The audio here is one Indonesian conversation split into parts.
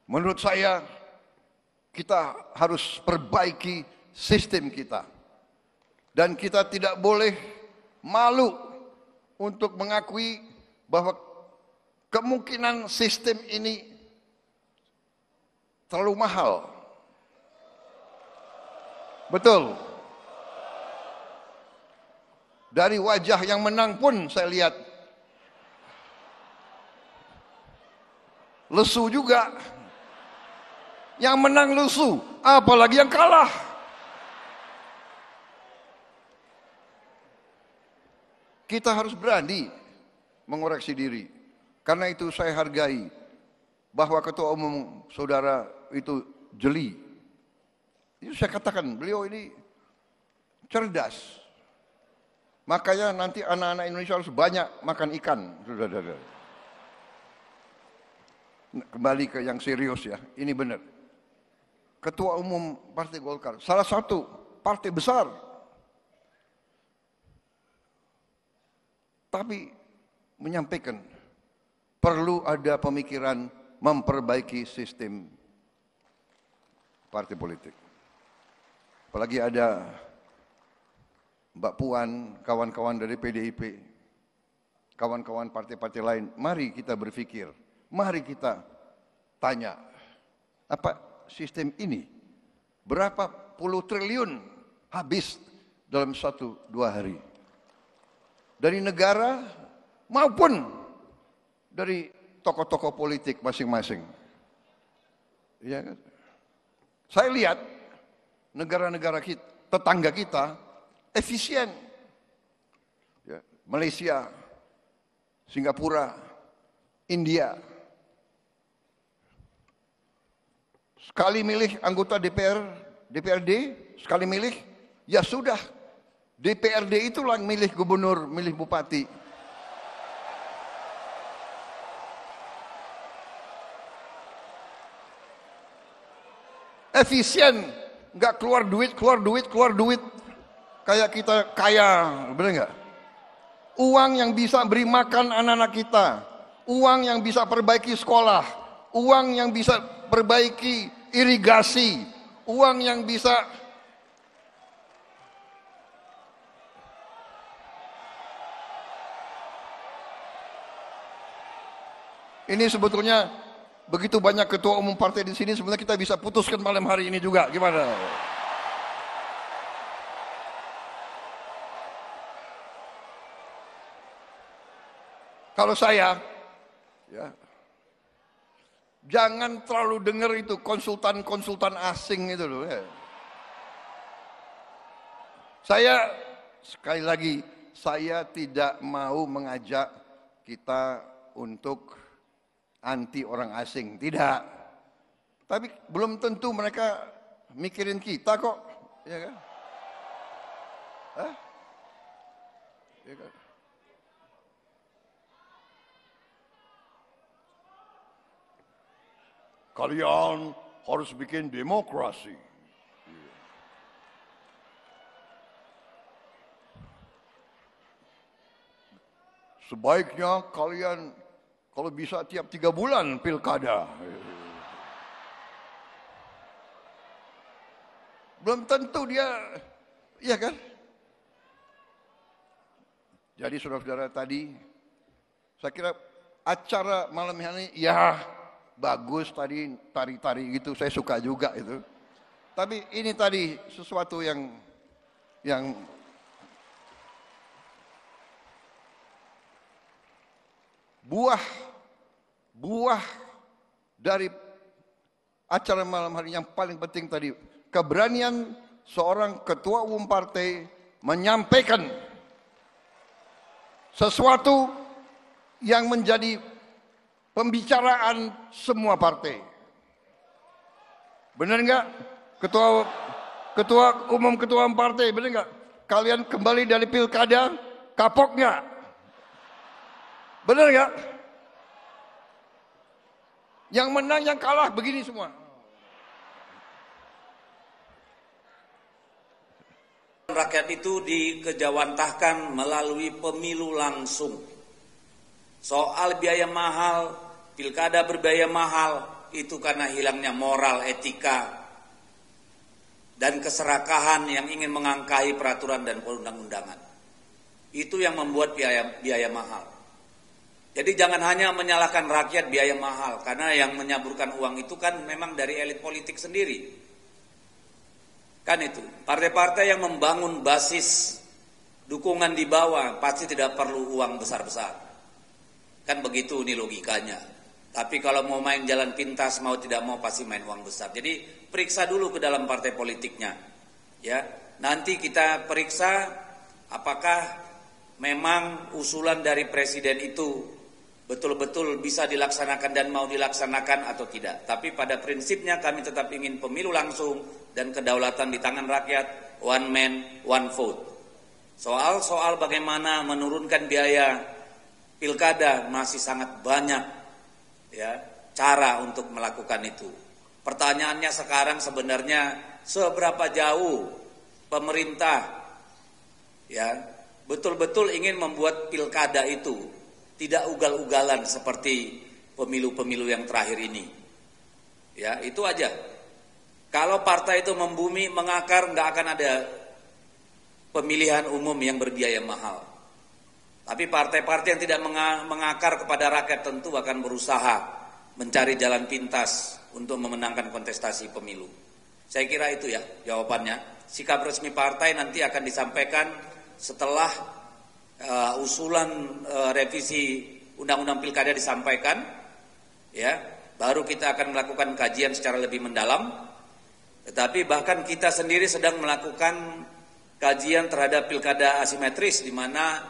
Menurut saya, kita harus perbaiki sistem kita. Dan kita tidak boleh malu untuk mengakui bahwa kemungkinan sistem ini terlalu mahal. Betul. Dari wajah yang menang pun saya lihat lesu juga. Yang menang lesu, apalagi yang kalah. Kita harus berani mengoreksi diri. Karena itu saya hargai bahwa ketua umum saudara itu jeli. Itu saya katakan, beliau ini cerdas. Makanya nanti anak-anak Indonesia harus banyak makan ikan. Kembali ke yang serius ya, ini benar. Ketua umum Partai Golkar, salah satu partai besar. Tapi menyampaikan perlu ada pemikiran memperbaiki sistem partai politik. Apalagi ada Mbak Puan, kawan-kawan dari PDIP, kawan-kawan partai-partai lain, mari kita berpikir, mari kita tanya, apa sistem ini berapa puluh triliun habis dalam 1-2 hari dari negara maupun dari tokoh-tokoh politik masing-masing. Ya kan? Saya lihat negara-negara kita, tetangga kita efisien. Ya, Malaysia, Singapura, India. Sekali milih anggota DPRD, sekali milih, ya sudah. DPRD itulah yang milih gubernur, milih bupati. Efisien, nggak keluar duit. Kayak kita kaya, bener nggak? Uang yang bisa beri makan anak-anak kita, uang yang bisa perbaiki sekolah, uang yang bisa perbaiki irigasi, uang yang bisa ini sebetulnya begitu banyak ketua umum partai di sini, sebenarnya kita bisa putuskan malam hari ini juga, gimana? Kalau saya, ya, jangan terlalu dengar itu konsultan-konsultan asing itu loh. Ya. Saya sekali lagi, saya tidak mau mengajak kita untuk anti orang asing, tidak. Tapi belum tentu mereka mikirin kita kok, ya kan? Hah? Ya kan? Kalian harus bikin demokrasi. Sebaiknya kalian kalau bisa tiap 3 bulan pilkada. Belum tentu dia, iya kan? Jadi saudara-saudara tadi, saya kira acara malam ini ya bagus tadi, tari-tari gitu, saya suka juga itu. Tapi ini tadi sesuatu yang buah dari acara malam hari yang paling penting tadi, keberanian seorang ketua umum partai menyampaikan sesuatu yang menjadi pembicaraan semua partai. Benar nggak? Ketua umum partai, benar nggak? Kalian kembali dari pilkada, kapok nggak? Benar nggak? Yang menang, yang kalah, begini semua. Rakyat itu dikejawantahkan melalui pemilu langsung. Soal biaya mahal, pilkada berbiaya mahal, itu karena hilangnya moral, etika, dan keserakahan yang ingin mengangkahi peraturan dan perundang-undangan. Itu yang membuat biaya mahal. Jadi jangan hanya menyalahkan rakyat biaya mahal, karena yang menyaburkan uang itu kan memang dari elit politik sendiri. Kan itu, partai-partai yang membangun basis dukungan di bawah pasti tidak perlu uang besar-besar. Kan begitu ini logikanya. Tapi kalau mau main jalan pintas, mau tidak mau pasti main uang besar. Jadi periksa dulu ke dalam partai politiknya. Ya, nanti kita periksa apakah memang usulan dari presiden itu betul-betul bisa dilaksanakan dan mau dilaksanakan atau tidak. Tapi pada prinsipnya kami tetap ingin pemilu langsung dan kedaulatan di tangan rakyat, one man, one vote. Soal bagaimana menurunkan biaya pilkada masih sangat banyak ya cara untuk melakukan itu. Pertanyaannya sekarang sebenarnya seberapa jauh pemerintah ya betul-betul ingin membuat pilkada itu tidak ugal-ugalan seperti pemilu-pemilu yang terakhir ini. Ya, itu aja. Kalau partai itu membumi, mengakar, nggak akan ada pemilihan umum yang berbiaya mahal. Tapi partai-partai yang tidak mengakar kepada rakyat tentu akan berusaha mencari jalan pintas untuk memenangkan kontestasi pemilu. Saya kira itu ya jawabannya. Sikap resmi partai nanti akan disampaikan setelah usulan revisi undang-undang pilkada disampaikan, ya, baru kita akan melakukan kajian secara lebih mendalam. Tetapi bahkan kita sendiri sedang melakukan kajian terhadap pilkada asimetris, di mana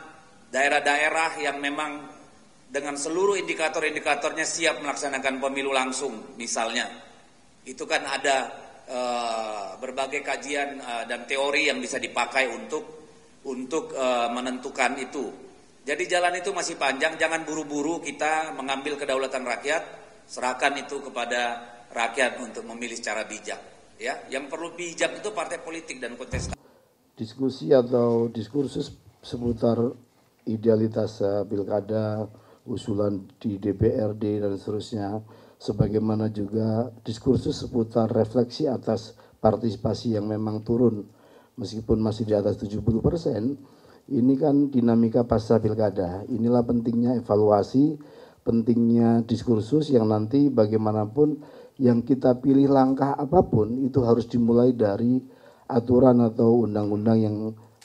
daerah-daerah yang memang dengan seluruh indikator-indikatornya siap melaksanakan pemilu langsung, misalnya, itu kan ada berbagai kajian dan teori yang bisa dipakai untuk menentukan itu. Jadi jalan itu masih panjang, jangan buru-buru kita mengambil kedaulatan rakyat, serahkan itu kepada rakyat untuk memilih secara bijak. Ya, yang perlu bijak itu partai politik dan kontestasi. Diskusi atau diskursus seputar idealitas pilkada, usulan di DPRD dan seterusnya, sebagaimana juga diskursus seputar refleksi atas partisipasi yang memang turun meskipun masih di atas 70%, ini kan dinamika pasca pilkada. Inilah pentingnya evaluasi, pentingnya diskursus yang nanti bagaimanapun yang kita pilih langkah apapun itu harus dimulai dari aturan atau undang-undang yang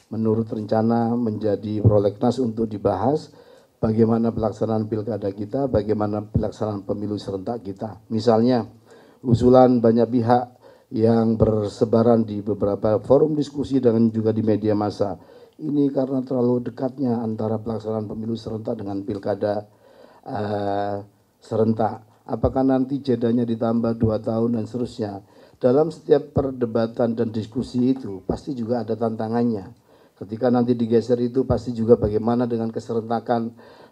menurut rencana menjadi prolegnas untuk dibahas bagaimana pelaksanaan pilkada kita, bagaimana pelaksanaan pemilu serentak kita. Misalnya usulan banyak pihak yang bersebaran di beberapa forum diskusi dan juga di media massa. Ini karena terlalu dekatnya antara pelaksanaan pemilu serentak dengan pilkada serentak. Apakah nanti jedanya ditambah 2 tahun dan seterusnya. Dalam setiap perdebatan dan diskusi itu pasti juga ada tantangannya. Ketika nanti digeser itu pasti juga bagaimana dengan keserentakan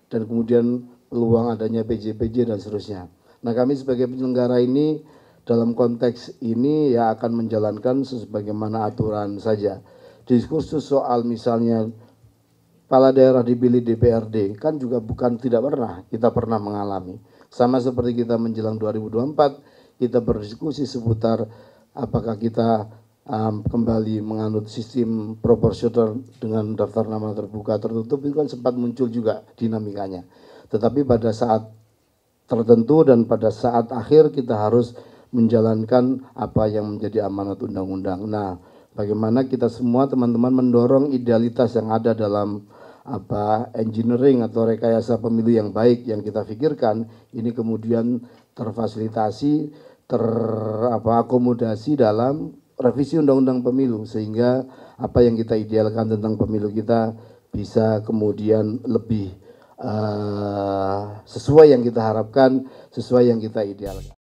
dan kemudian peluang adanya PJ-PJ dan seterusnya. Nah, kami sebagai penyelenggara ini dalam konteks ini ya akan menjalankan sebagaimana aturan saja. Diskursus soal misalnya kepala daerah dipilih DPRD kan juga bukan tidak pernah, kita pernah mengalami. Sama seperti kita menjelang 2024, kita berdiskusi seputar apakah kita kembali menganut sistem proporsional dengan daftar nama terbuka tertutup, itu kan sempat muncul juga dinamikanya. Tetapi pada saat tertentu dan pada saat akhir kita harus menjalankan apa yang menjadi amanat undang-undang. Nah, bagaimana kita semua teman-teman mendorong idealitas yang ada dalam engineering atau rekayasa pemilu yang baik yang kita pikirkan ini kemudian terfasilitasi, akomodasi dalam revisi undang-undang pemilu sehingga apa yang kita idealkan tentang pemilu kita bisa kemudian lebih sesuai yang kita harapkan, sesuai yang kita idealkan.